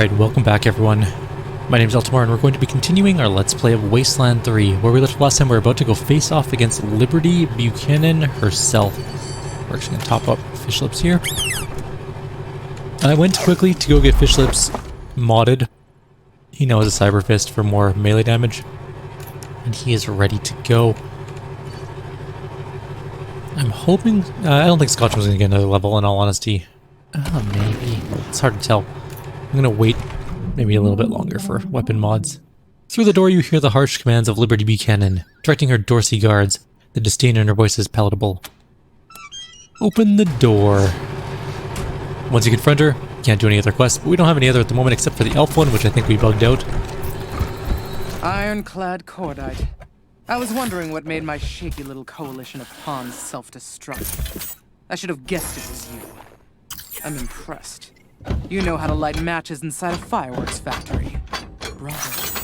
Alright, welcome back everyone. My name is Eltimar and we're going to be continuing our Let's Play of Wasteland 3. Where we left last time, we're about to go face off against Liberty Buchanan herself. We're actually going to top up fish lips here. I went quickly to go get fish lips modded. He now has a cyber fist for more melee damage. And he is ready to go. I'm hoping... I don't think Scotch was going to get another level in all honesty. Maybe. It's hard to tell. I'm going to wait maybe a little bit longer for weapon mods. Through the door you hear the harsh commands of Liberty Buchanan, directing her Dorsey guards. The disdain in her voice is palatable. Open the door. Once you confront her, you can't do any other quests, but we don't have any other at the moment except for the elf one, which I think we bugged out. Ironclad Cordite. I was wondering what made my shaky little coalition of pawns self-destruct. I should have guessed it was you. I'm impressed. You know how to light matches inside a fireworks factory. Bravo.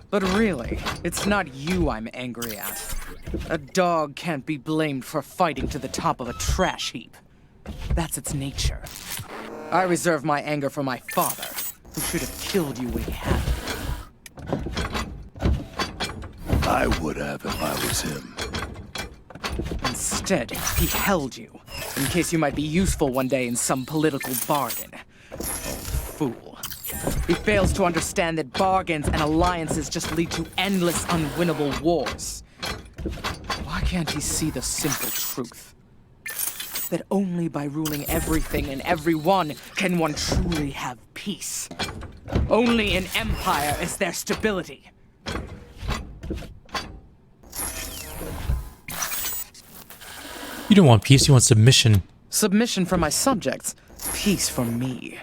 But really, it's not you I'm angry at. A dog can't be blamed for fighting to the top of a trash heap. That's its nature. I reserve my anger for my father, who should have killed you when he had it. I would have if I was him. Instead, he held you, in case you might be useful one day in some political bargain. Old fool. He fails to understand that bargains and alliances just lead to endless, unwinnable wars. Why can't he see the simple truth? That only by ruling everything and everyone can one truly have peace. Only in empire is there stability. You don't want peace, you want submission. Submission for my subjects, peace for me.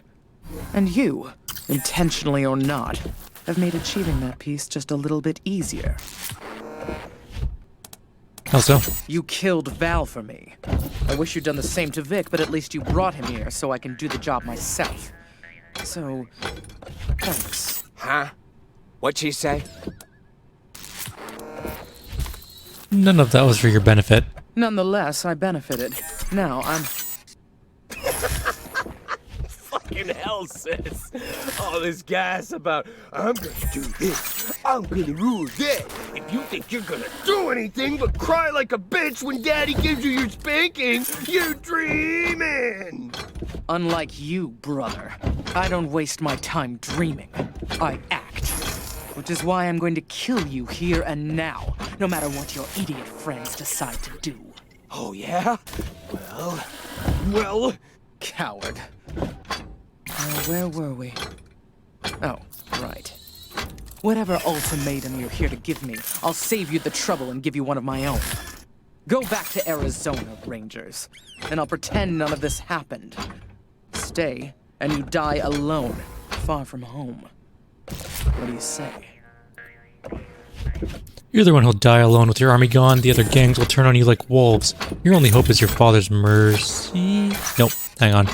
And you, intentionally or not, have made achieving that peace just a little bit easier. How so? You killed Val for me. I wish you'd done the same to Vic, but at least you brought him here so I can do the job myself. So, thanks. Huh? What'd she say? None of that was for your benefit. Nonetheless, I benefited. Now, I'm... Fucking hell, sis. All this gas about, I'm gonna do this, I'm gonna rule that. If you think you're gonna do anything but cry like a bitch when daddy gives you your spanking, you're dreaming. Unlike you, brother, I don't waste my time dreaming. I act. Which is why I'm going to kill you here and now, no matter what your idiot friends decide to do. Oh, yeah? Well... Coward. Where were we? Oh, right. Whatever ultimatum you're here to give me, I'll save you the trouble and give you one of my own. Go back to Arizona, Rangers, and I'll pretend none of this happened. Stay, and you die alone, far from home. What do you say? You're the one who'll die alone with your army gone. The other gangs will turn on you like wolves. Your only hope is your father's mercy. Nope, hang on.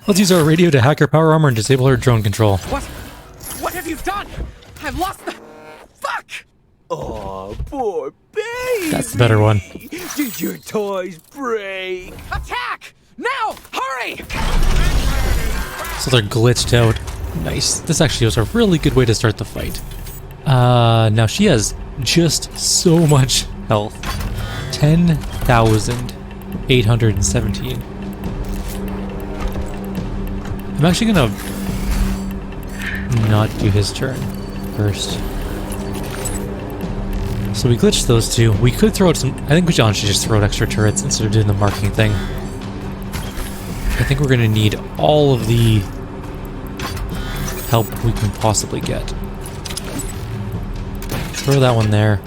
Let's use our radio to hack her power armor and disable her drone control. What? What have you done? I've lost the... Fuck! Oh, poor baby! That's the better one. Did your toys break? Attack! Now! Hurry! So they're glitched out. Nice. This actually was a really good way to start the fight. Now she has just so much health. 10,817. I'm actually gonna not do his turn first. So we glitched those two. We could throw out some... I think we should just throw out extra turrets instead of doing the marking thing. I think we're gonna need all of the help we can possibly get. Throw that one there.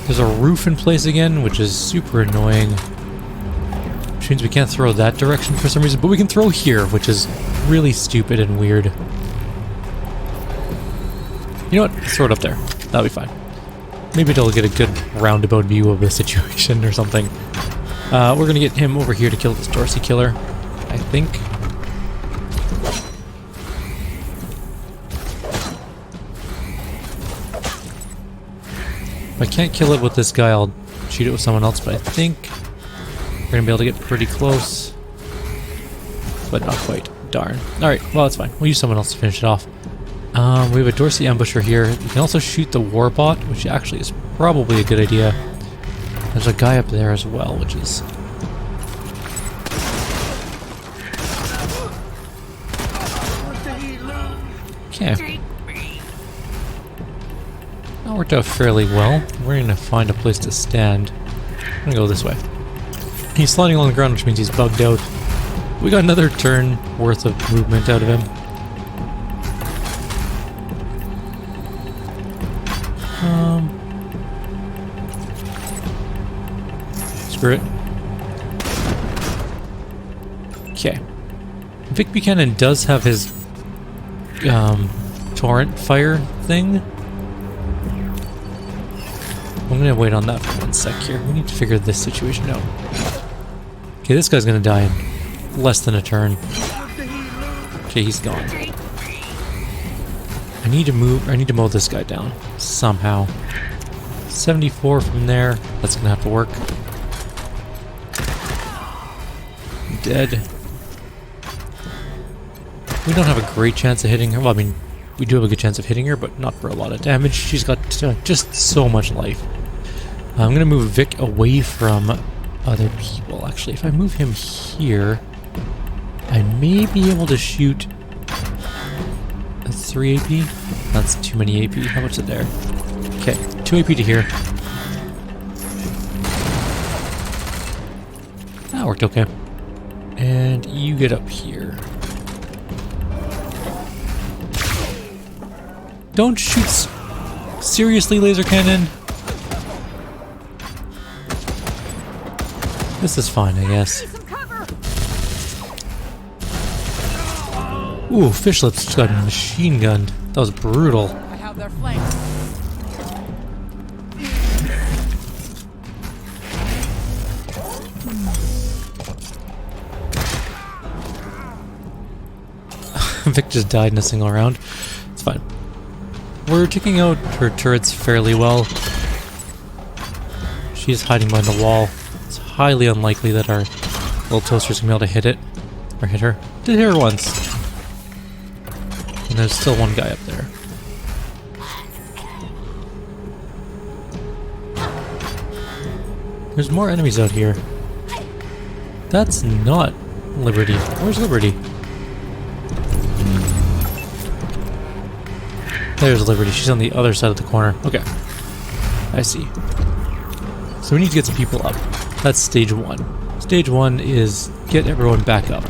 There's a roof in place again, which is super annoying. Which means we can't throw that direction for some reason, but we can throw here, which is really stupid and weird. You know what? Throw it up there. That'll be fine. Maybe it'll get a good roundabout view of the situation or something. We're gonna get him over here to kill this Dorsey killer, I think. If I can't kill it with this guy, I'll shoot it with someone else, but I think we're gonna be able to get pretty close. but not quite. Darn. Alright, well that's fine. We'll use someone else to finish it off. We have a Dorsey ambusher here. You can also shoot the warbot, which actually is probably a good idea. There's a guy up there as well, which is... Okay. That worked out fairly well. We're going to find a place to stand. I'm going to go this way. He's sliding along the ground, which means he's bugged out. We got another turn worth of movement out of him. Screw it. Okay. Vic Buchanan does have his torrent fire thing. I'm gonna wait on that for 1 sec here. We need to figure this situation out. Okay, this guy's gonna die in less than a turn. Okay, he's gone. I need to mow this guy down somehow. 74 from there. That's gonna have to work. Dead. We don't have a great chance of hitting her. Well, I mean, we do have a good chance of hitting her, but not for a lot of damage. She's got just so much life. I'm gonna move Vic away from other people. Actually, if I move him here, I may be able to shoot a 3 AP. That's too many AP. How much is it there? Okay, 2 AP to here. That worked okay. And you get up here. Don't shoot! Seriously, laser cannon? This is fine, I guess. Ooh, Fishlips just got machine gunned. That was brutal. I have their flanks. Vic just died in a single round. It's fine. We're taking out her turrets fairly well. She's hiding behind the wall. It's highly unlikely that our little toaster's gonna be able to hit it. Or hit her. Did hit her once. And there's still one guy up there. There's more enemies out here. That's not Liberty. Where's Liberty? There's Liberty. She's on the other side of the corner. Okay. I see. So we need to get some people up. That's stage 1. Stage 1 is get everyone back up.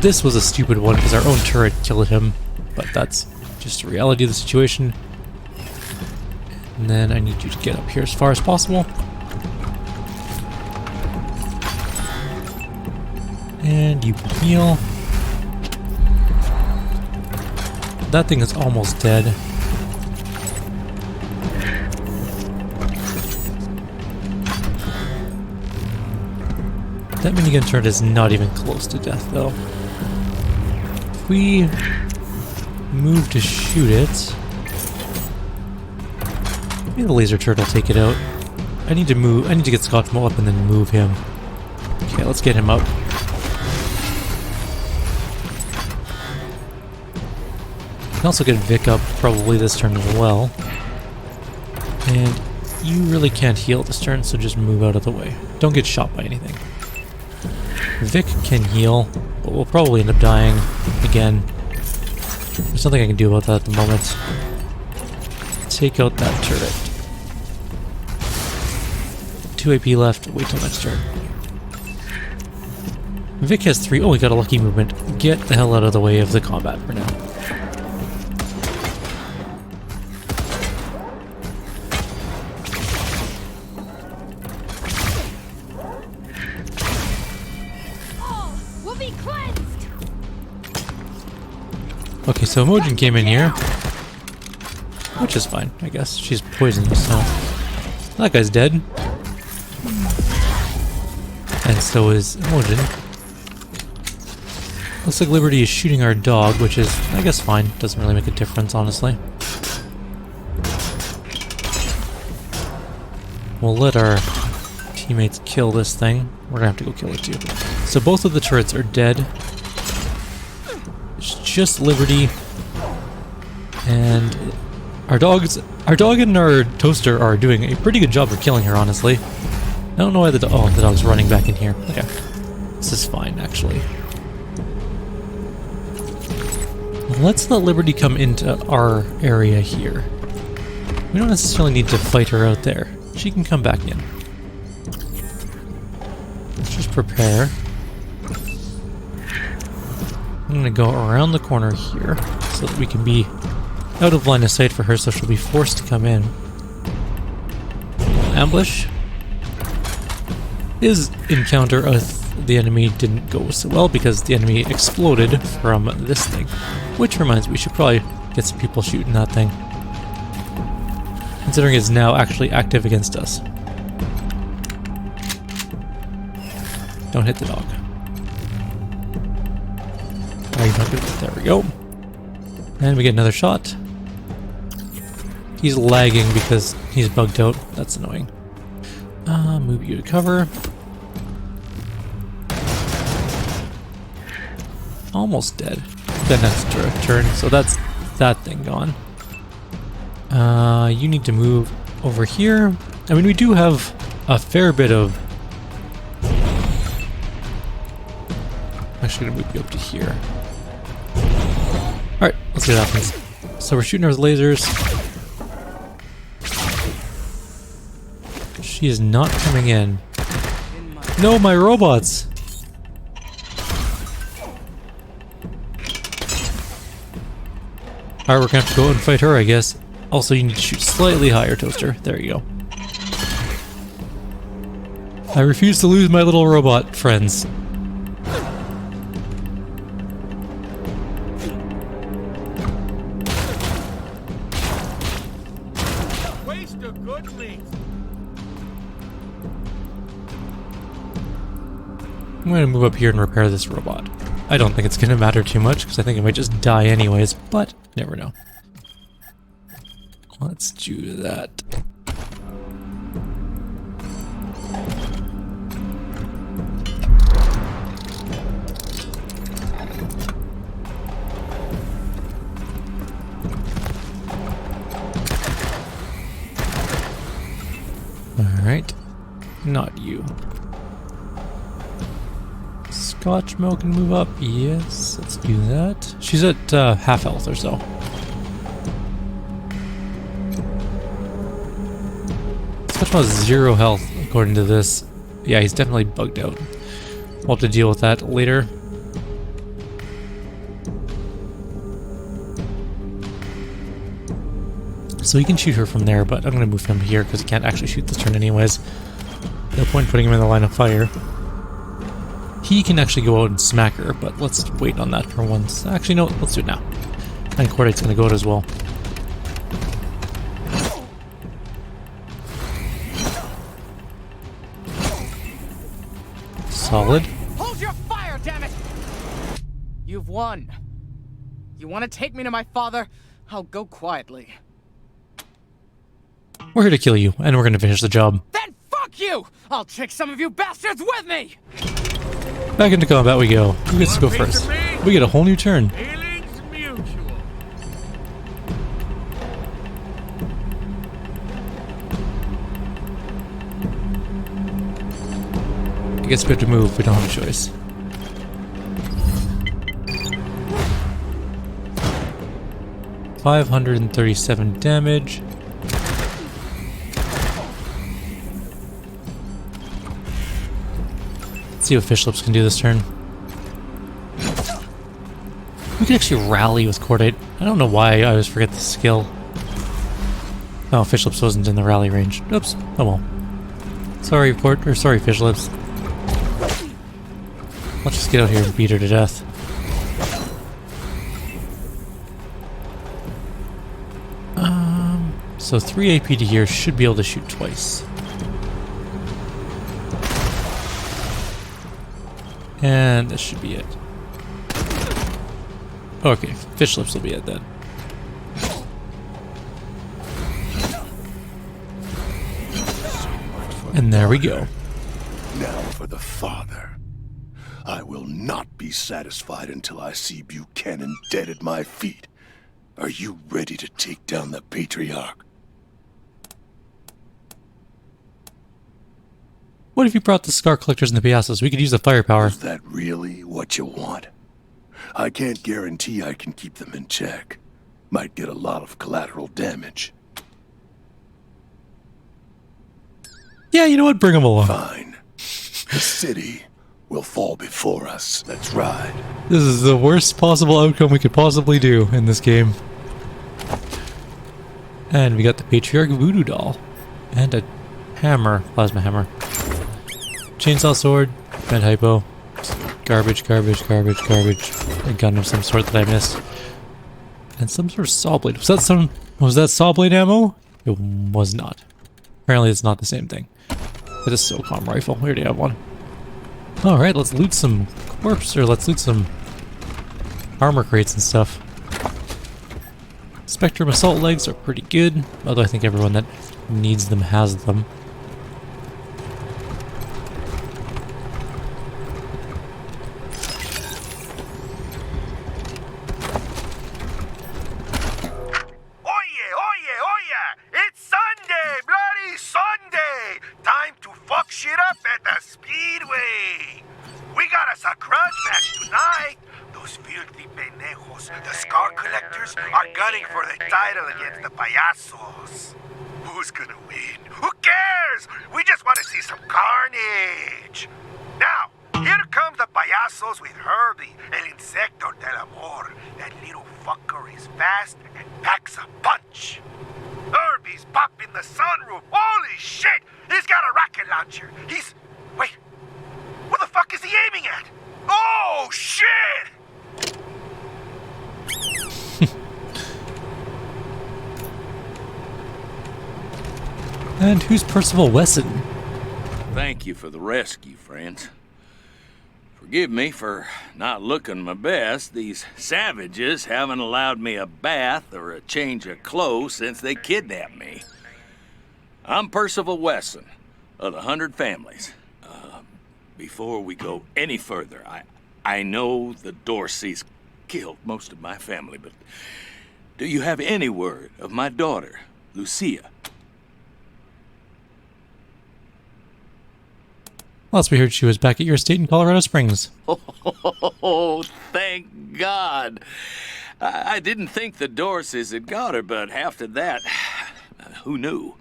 This was a stupid one because our own turret killed him, but that's just the reality of the situation. And then I need you to get up here as far as possible. And you heal. That thing is almost dead. That minigun turret is not even close to death, though. If we move to shoot it, maybe the laser turret will take it out. I need to move. I need to get Scotchmo up and then move him. Okay, let's get him up. I can also get Vic up probably this turn as well. And you really can't heal this turn, so just move out of the way. Don't get shot by anything. Vic can heal, but we'll probably end up dying again. There's nothing I can do about that at the moment. Take out that turret. 2 AP left. Wait till next turn. Vic has 3. Oh, we got a lucky movement. Get the hell out of the way of the combat for now. Okay, so Emojin came in here, which is fine, I guess. She's poisoned, so that guy's dead. And so is Emojin. Looks like Liberty is shooting our dog, which is, I guess, fine. Doesn't really make a difference, honestly. We'll let our teammates kill this thing. We're gonna have to go kill it too. So both of the turrets are dead. It's just Liberty. And our dog and our toaster are doing a pretty good job of killing her, honestly. I don't know why the dog's running back in here. Okay. This is fine, actually. Let's let Liberty come into our area here. We don't necessarily need to fight her out there. She can come back in. Let's just prepare. I'm gonna go around the corner here so that we can be out of line of sight for her, so she'll be forced to come in. Ambush. His encounter with the enemy didn't go so well because the enemy exploded from this thing. Which reminds me, we should probably get some people shooting that thing. Considering it's now actually active against us. Don't hit the dog. Oh, you're not good. There we go. And we get another shot. He's lagging because he's bugged out. That's annoying. Move you to cover. Almost dead. Then that's a turn, so that's that thing gone. You need to move over here. I mean, we do have a fair bit of... I'm actually gonna move you up to here. Alright, let's see what happens. So we're shooting her with lasers. She is not coming in. No, my robots! Alright, we're gonna have to go out and fight her, I guess. Also, you need to shoot slightly higher, Toaster. There you go. I refuse to lose my little robot friends. Waste a good lead. I'm going to move up here and repair this robot. I don't think it's going to matter too much, because I think it might just die anyways, but you never know. Let's do that. Alright. Not you. Scotchmo can move up. Yes, let's do that. She's at half health or so. Scotchmo has 0 health according to this. Yeah, he's definitely bugged out. We'll have to deal with that later. So he can shoot her from there, but I'm going to move him here because he can't actually shoot this turn anyways. No point putting him in the line of fire. He can actually go out and smack her, but let's wait on that for once. Actually, no, let's do it now. And Cordite's going to go out as well. Solid. Hold your fire, damn it! You've won. You want to take me to my father? I'll go quietly. We're here to kill you, and we're going to finish the job. Then fuck you! I'll take some of you bastards with me! Back into combat we go. Who gets to go first? We get a whole new turn. Feelings mutual. I guess we have to move. We don't have a choice. $537 damage. Let's see what Fish Lips can do this turn. We can actually rally with Cordite. I don't know why I always forget the skill. Oh, Fish Lips wasn't in the rally range. Oops. Oh well. Sorry, sorry, Fish Lips. Let's just get out here and beat her to death. So 3 AP to here should be able to shoot twice. And this should be it. Okay, Fish Lips will be it then. And there we go. Now for the father. I will not be satisfied until I see Buchanan dead at my feet. Are you ready to take down the Patriarch? What if you brought the Scar Collectors and the Piazzas? We could use the firepower. Is that really what you want? I can't guarantee I can keep them in check. Might get a lot of collateral damage. Yeah, you know what? Bring them along. Fine. The city will fall before us. Let's ride. This is the worst possible outcome we could possibly do in this game. And we got the Patriarch Voodoo Doll. And a hammer. Plasma hammer. Chainsaw sword. Bent hypo. Garbage, garbage, garbage, garbage. A gun of some sort that I missed. And some sort of saw blade. Was that saw blade ammo? It was not. Apparently it's not the same thing. But a SOCOM rifle. We already have one. Alright, let's loot some let's loot some armor crates and stuff. Spectrum assault legs are pretty good, although I think everyone that needs them has them. Who's gonna win? Who cares? We just want to see some carnage. Now, here comes the payasos with Herbie, el insecto del amor. That little fucker is fast and packs a punch. Herbie's popping the sunroof. Holy shit! He's got a rocket launcher. Wait. What the fuck is he aiming at? Oh, shit! And who's Percival Wesson? Thank you for the rescue, friends. Forgive me for not looking my best. These savages haven't allowed me a bath or a change of clothes since they kidnapped me. I'm Percival Wesson of the 100 Families. Before we go any further, I know the Dorseys killed most of my family, but do you have any word of my daughter, Lucia? Last we heard she was back at your estate in Colorado Springs. Oh, thank God. I didn't think the Dorseys had got her, but after that, who knew?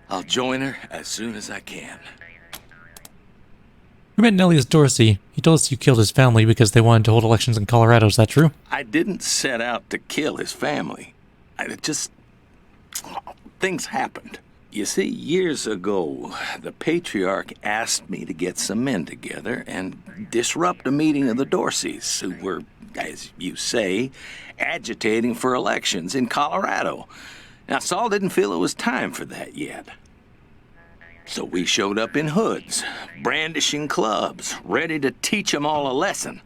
I'll join her as soon as I can. We met Nellius Dorsey. He told us you killed his family because they wanted to hold elections in Colorado. Is that true? I didn't set out to kill his family. Things happened. You see, years ago, the Patriarch asked me to get some men together and disrupt a meeting of the Dorseys, who were, as you say, agitating for elections in Colorado. Now, Saul didn't feel it was time for that yet. So we showed up in hoods, brandishing clubs, ready to teach them all a lesson.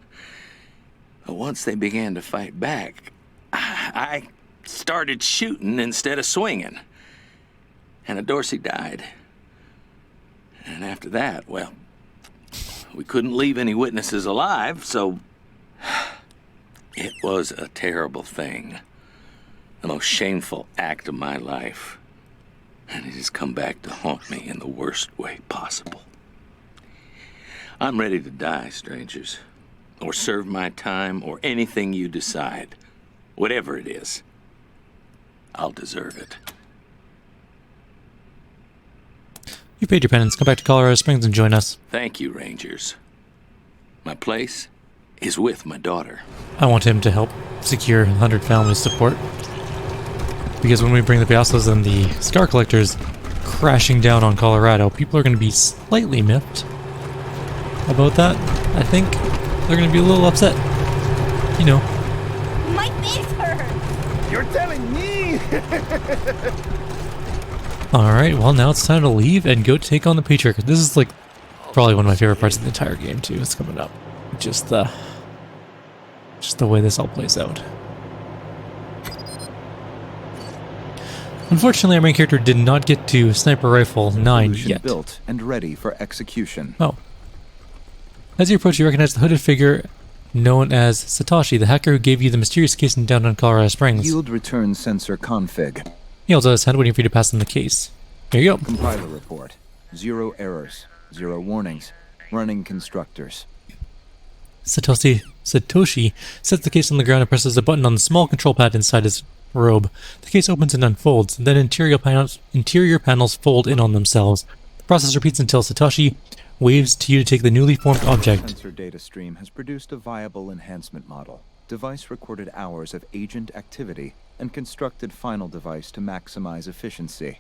But once they began to fight back, I started shooting instead of swinging. And a Dorsey died. And after that, well, we couldn't leave any witnesses alive, so it was a terrible thing. The most shameful act of my life. And it has come back to haunt me in the worst way possible. I'm ready to die, strangers. Or serve my time, or anything you decide. Whatever it is, I'll deserve it. You paid your penance. Come back to Colorado Springs and join us. Thank you, Rangers. My place is with my daughter. I want him to help secure 100 Families support. Because when we bring the Piazzas and the Scar Collectors crashing down on Colorado, people are going to be slightly miffed about that. I think they're going to be a little upset. You know. My face hurts! You're telling me? Alright, well now it's time to leave and go take on the Patriarch. This is like probably one of my favorite parts of the entire game too. It's coming up. Just the way this all plays out. Unfortunately, our main character did not get to Sniper Rifle 9 Solution yet. built and ready for execution. Oh. As you approach, you recognize the hooded figure known as Satoshi, the hacker who gave you the mysterious case in downtown Colorado Springs. Yield return sensor config. He holds out his hand, waiting for you to pass him the case. Here you go. Compiler report. 0 errors. 0 warnings. Running constructors. Satoshi sets the case on the ground and presses a button on the small control pad inside his robe. The case opens and unfolds, then interior panels fold in on themselves. The process repeats until Satoshi waves to you to take the newly formed object. Sensor data stream has produced a viable enhancement model. Device recorded hours of agent activity and constructed final device to maximize efficiency.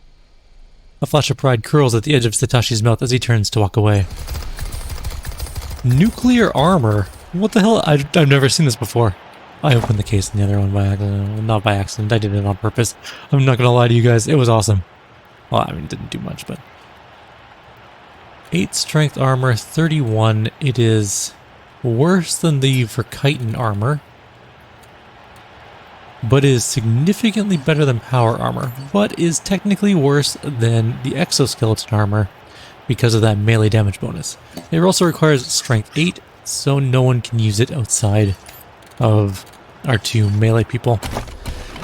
A flash of pride curls at the edge of Satoshi's mouth as he turns to walk away. Nuclear armor? What the hell? I've never seen this before. I opened the case in the other one by accident. Not by accident, I did it on purpose. I'm not gonna lie to you guys, it was awesome. Well, I mean, it didn't do much, but... 8 strength armor, 31. It is worse than the Verkiten armor, but is significantly better than power armor, but is technically worse than the exoskeleton armor because of that melee damage bonus. It also requires strength 8, so no one can use it outside of our 2 melee people.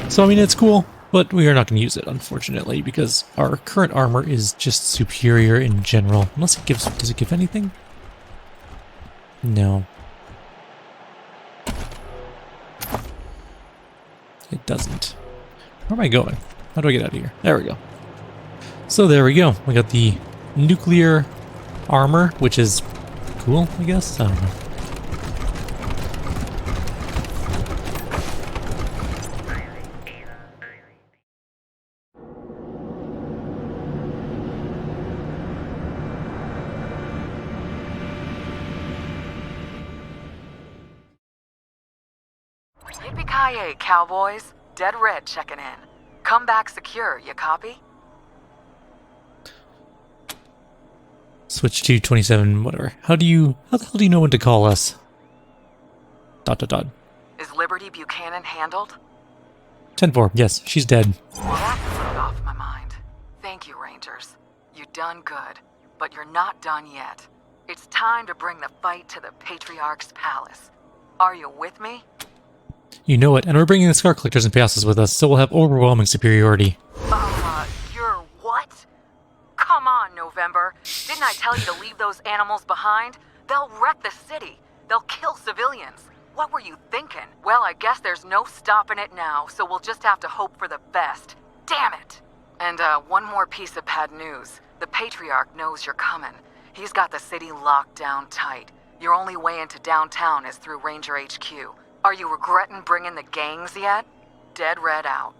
So I mean, it's cool, but we are not going to use it, unfortunately, because our current armor is just superior in general. Unless it gives... does it give anything? No. It doesn't. Where am I going? How do I get out of here? There we go. So there we go. We got the nuclear armor, which is cool, I guess? I don't know. Yippee-ki-yay, cowboys. Dead Red checking in. Come back secure, you copy? Switch to 27, whatever. How the hell do you know when to call us? ... Is Liberty Buchanan handled? 10-4, yes, she's dead. Well, that put it off my mind. Thank you, Rangers. You done good, but you're not done yet. It's time to bring the fight to the Patriarch's palace. Are you with me? You know it, and we're bringing the Scar Collectors and Passes with us, so we'll have overwhelming superiority. You're what? Come on, November. Didn't I tell you to leave those animals behind? They'll wreck the city. They'll kill civilians. What were you thinking? Well, I guess there's no stopping it now, so we'll just have to hope for the best. Damn it! And, one more piece of bad news. The Patriarch knows you're coming. He's got the city locked down tight. Your only way into downtown is through Ranger HQ. Are you regretting bringing the gangs yet? Dead Red out.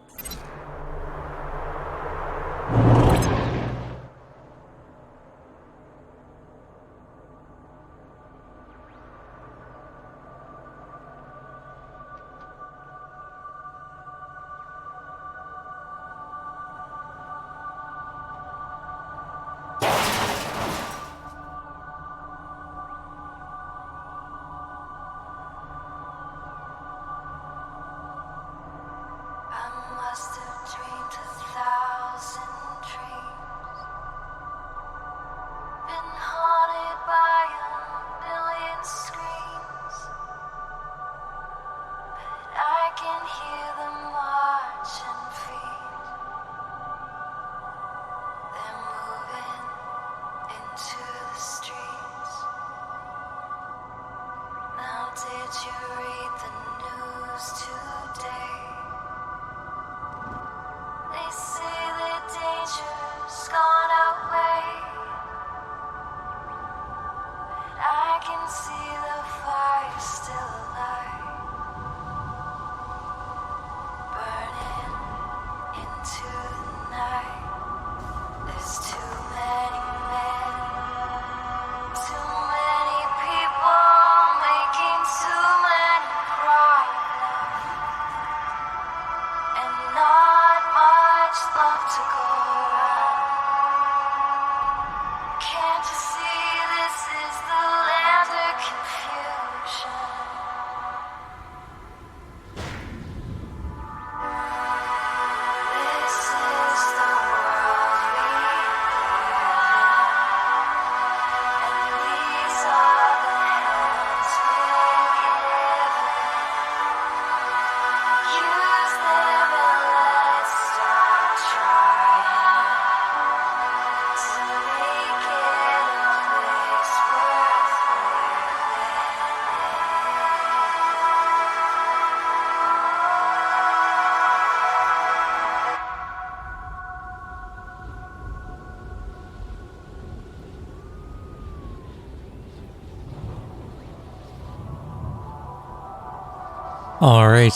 Alright.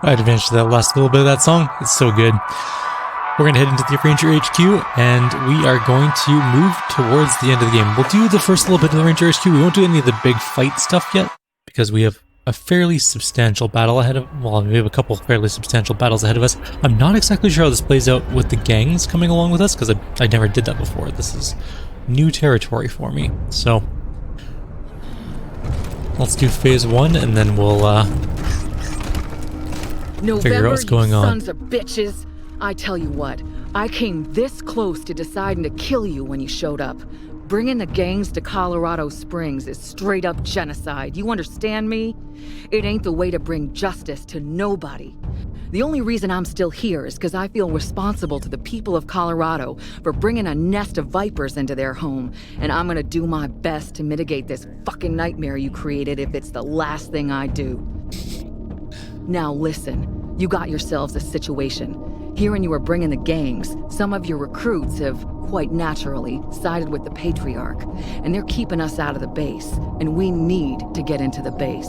I had advantage to that last little bit of that song. It's so good. We're going to head into the Ranger HQ, and we are going to move towards the end of the game. We'll do the first little bit of the Ranger HQ. We won't do any of the big fight stuff yet, because we have a fairly substantial battle ahead of... Well, we have a couple fairly substantial battles ahead of us. I'm not exactly sure how this plays out with the gangs coming along with us, because I never did that before. This is new territory for me. So, let's do phase 1, and then we'll figure out what's going on. Sons of bitches! I tell you what, I came this close to deciding to kill you when you showed up. Bringing the gangs to Colorado Springs is straight up genocide. You understand me? It ain't the way to bring justice to nobody. The only reason I'm still here is because I feel responsible to the people of Colorado for bringing a nest of vipers into their home, and I'm gonna do my best to mitigate this fucking nightmare you created if it's the last thing I do. Now listen, you got yourselves a situation. Hearing you were bringing the gangs, some of your recruits have, quite naturally, sided with the Patriarch, and they're keeping us out of the base, and we need to get into the base.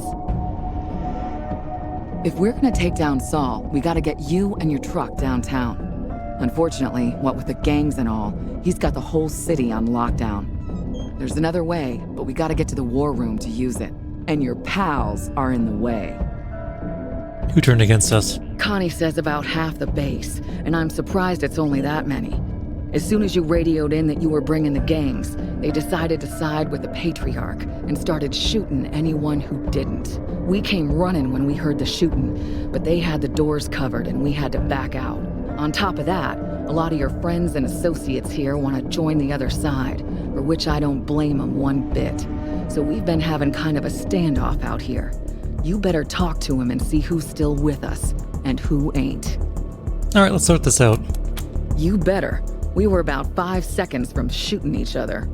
If we're gonna take down Saul, we gotta get you and your truck downtown. Unfortunately, what with the gangs and all, he's got the whole city on lockdown. There's another way, but we gotta get to the war room to use it, and your pals are in the way. Who turned against us? Connie says about half the base, and I'm surprised it's only that many. As soon as you radioed in that you were bringing the gangs, they decided to side with the Patriarch and started shooting anyone who didn't. We came running when we heard the shooting, but they had the doors covered and we had to back out. On top of that, a lot of your friends and associates here want to join the other side, for which I don't blame them one bit. So we've been having kind of a standoff out here. You better talk to him and see who's still with us, and who ain't. Alright, let's sort this out. You better. We were about 5 seconds from shooting each other.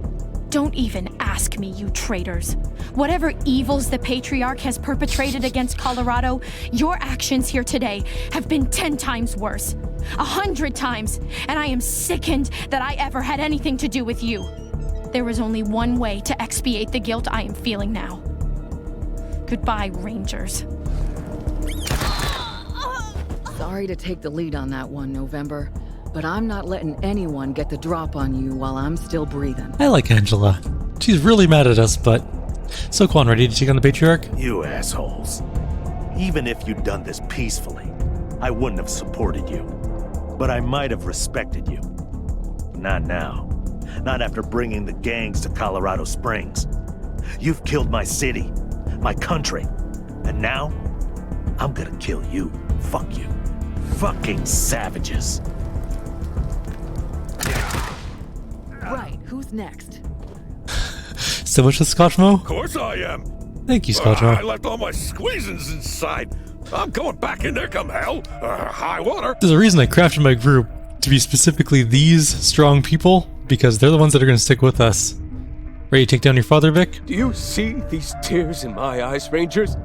Don't even ask me, you traitors. Whatever evils the Patriarch has perpetrated against Colorado, your actions here today have been 10 times worse. 100 times, and I am sickened that I ever had anything to do with you. There is only one way to expiate the guilt I am feeling now. Goodbye, Rangers. Sorry to take the lead on that one, November, but I'm not letting anyone get the drop on you while I'm still breathing. I like Angela. She's really mad at us, but... So, Quan, ready to take on the Patriarch? You assholes. Even if you'd done this peacefully, I wouldn't have supported you. But I might have respected you. Not now. Not after bringing the gangs to Colorado Springs. You've killed my city, my country, and now I'm gonna kill you. Fuck you. Fucking savages. Right, who's next? So much with Scotchmo? Of course I am. Thank you, Scotchmo. I left all my squeezins inside. I'm going back in there come hell. High water. There's a reason I crafted my group to be specifically these strong people, because they're the ones that are going to stick with us. Ready to take down your father, Vic? Do you see these tears in my eyes, Rangers?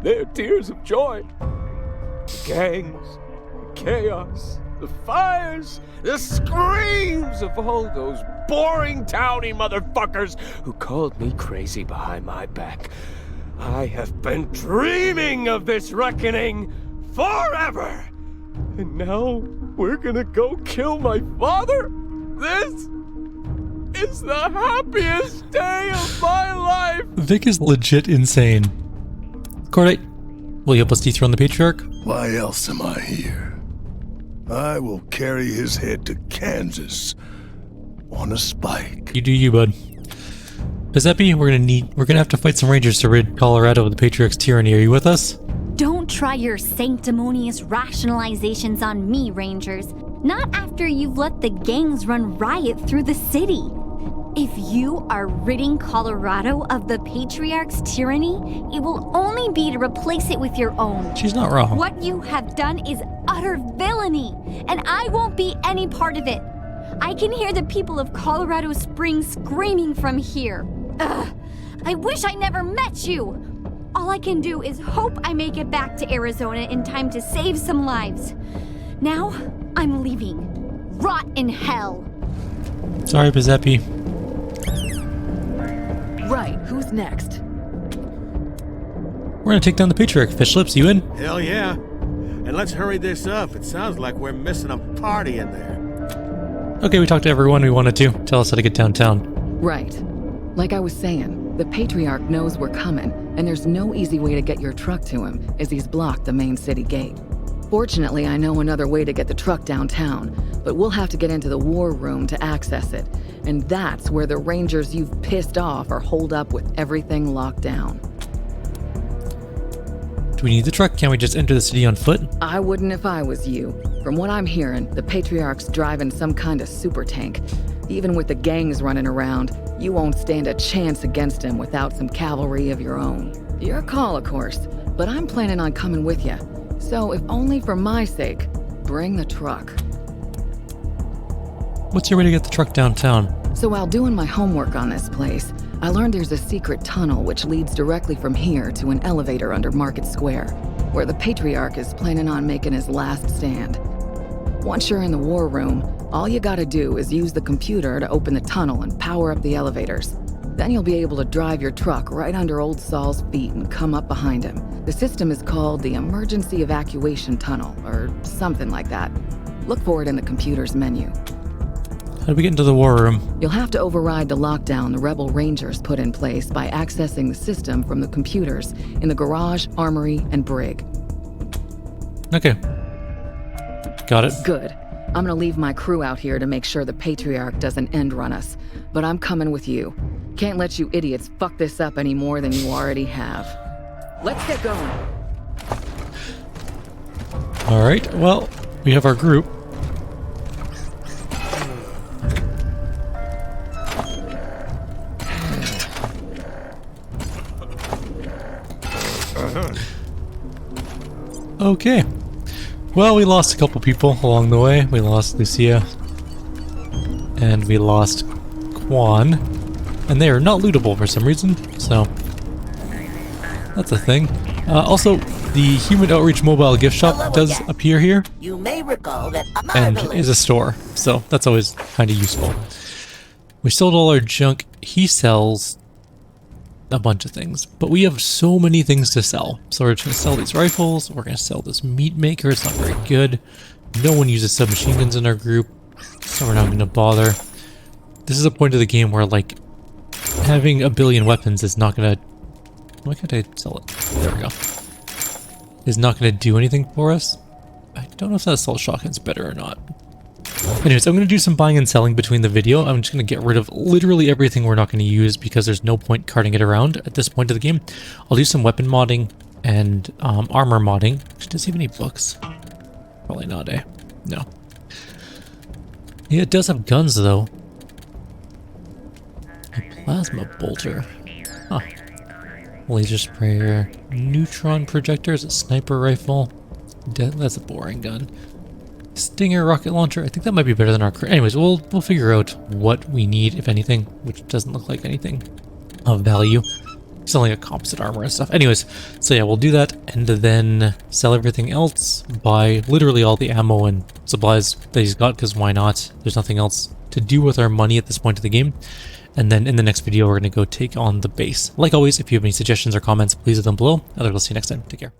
They're tears of joy. The gangs, the chaos, the fires, the screams of all those boring towny motherfuckers who called me crazy behind my back. I have been dreaming of this reckoning forever. And now we're gonna go kill my father? This is the happiest day of my life! Vic is legit insane. Cordite, will you help us dethrone the Patriarch? Why else am I here? I will carry his head to Kansas on a spike. You do you, bud. Giuseppe, we're gonna have to fight some Rangers to rid Colorado of the Patriarch's tyranny. Are you with us? Don't try your sanctimonious rationalizations on me, Rangers. Not after you've let the gangs run riot through the city. If you are ridding Colorado of the Patriarch's tyranny, it will only be to replace it with your own. She's not wrong. What you have done is utter villainy, and I won't be any part of it. I can hear the people of Colorado Springs screaming from here. Ugh, I wish I never met you. All I can do is hope I make it back to Arizona in time to save some lives. Now, I'm leaving. Rot in hell. Sorry, Giuseppe. Right, who's next? We're gonna take down the Patriarch. Fish lips, you in? Hell yeah. And let's hurry this up. It sounds like we're missing a party in there. Okay, we talked to everyone we wanted to. Tell us how to get downtown. Right. Like I was saying, the Patriarch knows we're coming, and there's no easy way to get your truck to him, as he's blocked the main city gate. Fortunately, I know another way to get the truck downtown, but we'll have to get into the war room to access it, and that's where the Rangers you've pissed off are holed up with everything locked down. Do we need the truck? Can't we just enter the city on foot? I wouldn't if I was you. From what I'm hearing, the Patriarch's driving some kind of super tank. Even with the gangs running around, you won't stand a chance against him without some cavalry of your own. Your call, of course, but I'm planning on coming with you. So, if only for my sake, bring the truck. What's your way to get the truck downtown? So while doing my homework on this place, I learned there's a secret tunnel which leads directly from here to an elevator under Market Square, where the Patriarch is planning on making his last stand. Once you're in the war room, all you gotta do is use the computer to open the tunnel and power up the elevators. Then you'll be able to drive your truck right under Old Saul's feet and come up behind him. The system is called the Emergency Evacuation Tunnel, or something like that. Look for it in the computer's menu. How do we get into the war room? You'll have to override the lockdown the Rebel Rangers put in place by accessing the system from the computers in the garage, armory, and brig. Okay. Got it. Good. I'm gonna leave my crew out here to make sure the Patriarch doesn't end run us, but I'm coming with you. Can't let you idiots fuck this up any more than you already have. Let's get going. Alright, well, we have our group. Okay. Well, we lost a couple people along the way. We lost Lucia. And we lost Quan. And they are not lootable for some reason, so that's a thing. Also, the Human Outreach Mobile Gift Shop does appear here. You may recall that And is a store, so that's always kind of useful. We sold all our junk. He sells a bunch of things, but we have so many things to sell. So we're just going to sell these rifles. We're going to sell this meat maker. It's not very good. No one uses submachine guns in our group, so we're not going to bother. This is a point of the game where, like, having a billion weapons is not going to... Why can't I sell it? There we go. Is not going to do anything for us. I don't know if that assault shotgun's better or not. Anyways, I'm going to do some buying and selling between the video. I'm just going to get rid of literally everything we're not going to use because there's no point carting it around at this point of the game. I'll do some weapon modding and armor modding. Does he have any books? Probably not, eh? No. Yeah, it does have guns, though. A plasma bolter. Huh. Laser sprayer. Neutron projector is a sniper rifle. That's a boring gun. Stinger rocket launcher. I think that might be better than our... Anyways, we'll figure out what we need, if anything, which doesn't look like anything of value. Selling a composite armor and stuff. Anyways, so yeah, we'll do that and then sell everything else. Buy literally all the ammo and supplies that he's got, because why not? There's nothing else to do with our money at this point of the game. And then in the next video, we're going to go take on the base. Like always, if you have any suggestions or comments, please leave them below. Otherwise, we'll see you next time. Take care.